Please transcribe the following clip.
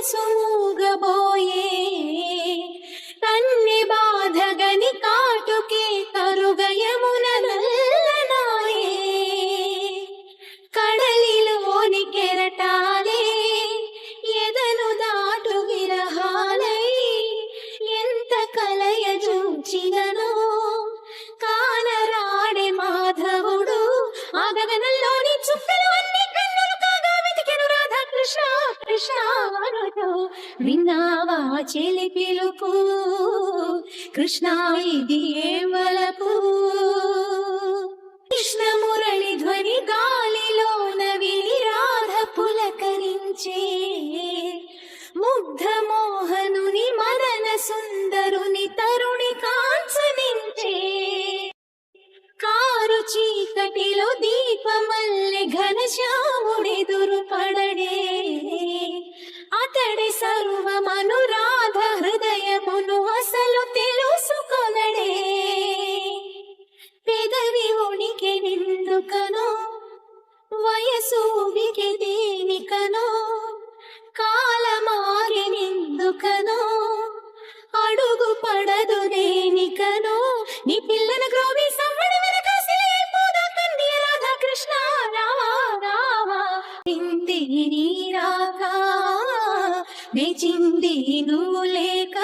మనసుగబోయే కన్ని బాధగని కాటుకే కరుగయమున నల్లనాయే కడలిలోని కెరటాలే ఎదను దాటు విరహాలై ఎంత కలయ చూచిననో కానరాడే మాధవుడు ఆ గగనంలోని చుక్కలు అన్ని కన్నులు కాగా వెతికెను రాధా కృష్ణ కృష్ణ అనుతూ విన్నావా చెలి పిలుపు కృష్ణ ఇది ఏ వలపు కృష్ణ మురళి ధ్వని గాలిలోన విని రాధ పులకరించే ముగ్ధ మోహనుని మదన సుందరుని తరుణి కాంచనించే కారు చీకటిలో దీపమల్లె ఘనశ్యాముడెదురు పడడే అతడి సర్వమనురాధ హృదయమును అసలు తెలుసుకొనడే పెదవి ఉనికి నిందుకనో వయసు ఉనికి దేనికనో కాలమాగి నిందుకనో అడుగు పడదు దేనికనో నీ పిల్లన గ్రోవి సవ్వడి వెనక సిలైపోదా కన్య రాధా కృష్ణ రావా రావా ఇంది నీ రాక మెచింది నువ్వు లేక